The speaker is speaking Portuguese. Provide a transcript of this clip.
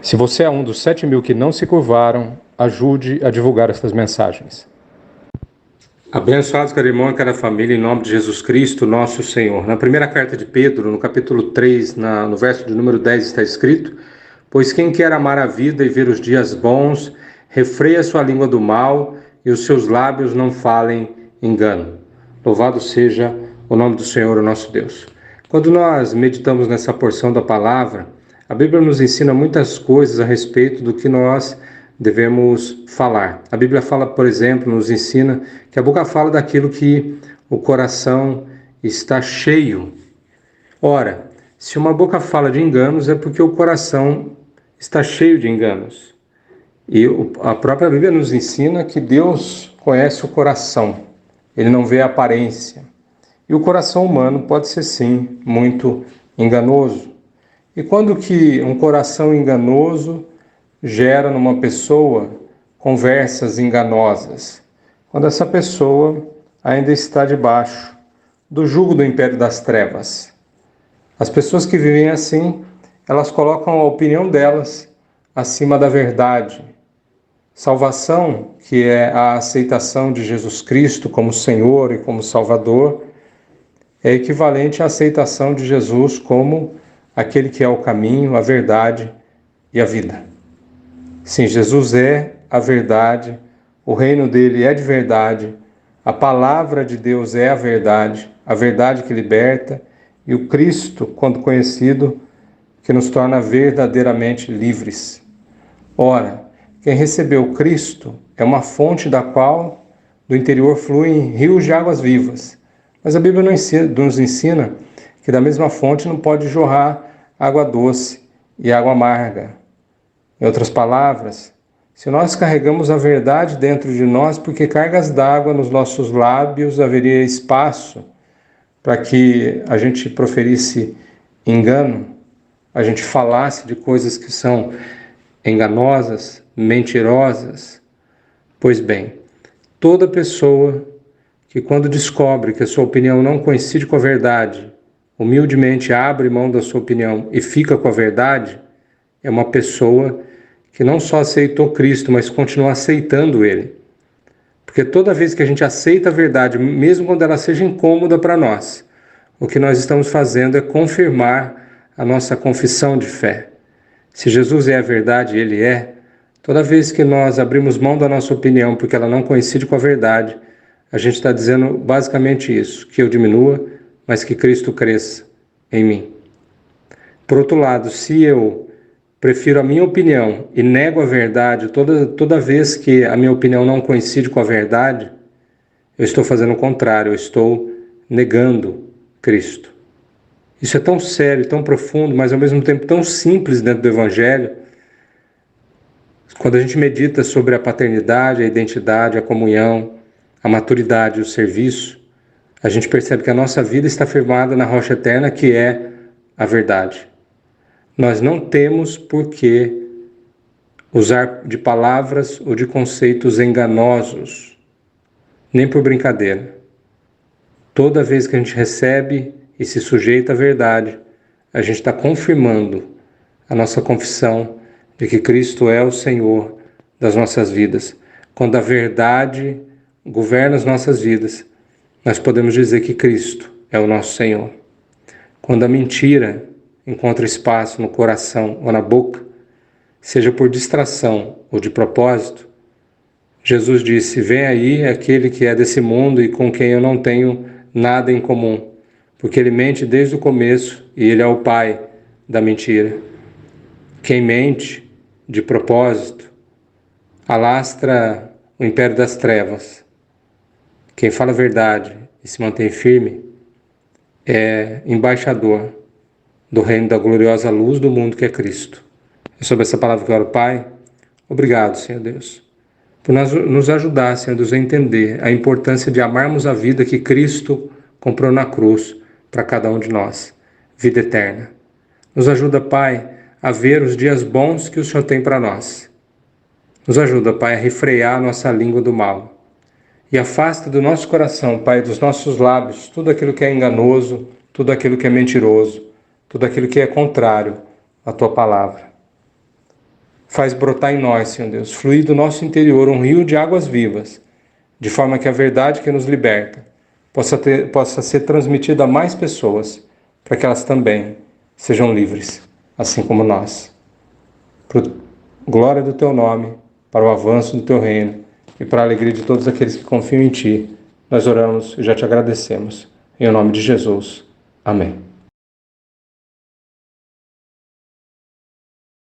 Se você é um dos 7.000 que não se curvaram, ajude a divulgar essas mensagens. Abençoados, cada irmão e cada família, em nome de Jesus Cristo, nosso Senhor. Na primeira carta de Pedro, no capítulo 3, no verso de número 10, está escrito: Pois quem quer amar a vida e ver os dias bons, refreia sua língua do mal e os seus lábios não falem engano. Louvado seja o nome do Senhor, o nosso Deus. Quando nós meditamos nessa porção da palavra, a Bíblia nos ensina muitas coisas a respeito do que nós devemos falar. A Bíblia fala, por exemplo, nos ensina que a boca fala daquilo que o coração está cheio. Ora, se uma boca fala de enganos, é porque o coração está cheio de enganos. E a própria Bíblia nos ensina que Deus conhece o coração. Ele não vê a aparência. E o coração humano pode ser, sim, muito enganoso. E quando que um coração enganoso gera numa pessoa conversas enganosas? Quando essa pessoa ainda está debaixo do jugo do império das trevas. As pessoas que vivem assim, elas colocam a opinião delas acima da verdade. Salvação, que é a aceitação de Jesus Cristo como Senhor e como Salvador, é equivalente à aceitação de Jesus como aquele que é o caminho, a verdade e a vida. Sim, Jesus é a verdade, o reino dele é de verdade, a palavra de Deus é a verdade que liberta, e o Cristo, quando conhecido, que nos torna verdadeiramente livres. Ora, quem recebeu Cristo é uma fonte da qual do interior fluem rios de águas vivas. Mas a Bíblia nos ensina que da mesma fonte não pode jorrar água doce e água amarga. Em outras palavras, se nós carregamos a verdade dentro de nós, porque cargas d'água nos nossos lábios haveria espaço para que a gente proferisse engano, a gente falasse de coisas que são enganosas, mentirosas. Pois bem, toda pessoa que quando descobre que a sua opinião não coincide com a verdade, humildemente abre mão da sua opinião e fica com a verdade, é uma pessoa que não só aceitou Cristo, mas continua aceitando Ele. Porque toda vez que a gente aceita a verdade, mesmo quando ela seja incômoda para nós, o que nós estamos fazendo é confirmar a nossa confissão de fé. Se Jesus é a verdade, Ele é, toda vez que nós abrimos mão da nossa opinião porque ela não coincide com a verdade, a gente está dizendo basicamente isso, que eu diminua, mas que Cristo cresça em mim. Por outro lado, se eu prefiro a minha opinião e nego a verdade toda vez que a minha opinião não coincide com a verdade, eu estou fazendo o contrário, eu estou negando Cristo. Isso é tão sério, tão profundo, mas ao mesmo tempo tão simples dentro do Evangelho. Quando a gente medita sobre a paternidade, a identidade, a comunhão, a maturidade e o serviço, a gente percebe que a nossa vida está firmada na rocha eterna, que é a verdade. Nós não temos por que usar de palavras ou de conceitos enganosos, nem por brincadeira. Toda vez que a gente recebe e se sujeita à verdade, a gente está confirmando a nossa confissão de que Cristo é o Senhor das nossas vidas. Quando a verdade governa as nossas vidas, nós podemos dizer que Cristo é o nosso Senhor. Quando a mentira encontra espaço no coração ou na boca, seja por distração ou de propósito, Jesus disse: vem aí aquele que é desse mundo e com quem eu não tenho nada em comum, porque ele mente desde o começo e ele é o pai da mentira. Quem mente de propósito alastra o império das trevas. Quem fala a verdade e se mantém firme é embaixador do reino da gloriosa luz do mundo que é Cristo. É sobre essa palavra que eu oro, Pai. Obrigado, Senhor Deus, por nos ajudar, Senhor Deus, a entender a importância de amarmos a vida que Cristo comprou na cruz para cada um de nós, vida eterna. Nos ajuda, Pai, a ver os dias bons que o Senhor tem para nós. Nos ajuda, Pai, a refrear a nossa língua do mal. E afasta do nosso coração, Pai, dos nossos lábios, tudo aquilo que é enganoso, tudo aquilo que é mentiroso, tudo aquilo que é contrário à Tua palavra. Faz brotar em nós, Senhor Deus, fluir do nosso interior um rio de águas vivas, de forma que a verdade que nos liberta possa ser transmitida a mais pessoas, para que elas também sejam livres, assim como nós. Para a glória do Teu nome, para o avanço do Teu reino e para a alegria de todos aqueles que confiam em Ti, nós oramos e já Te agradecemos. Em nome de Jesus. Amém.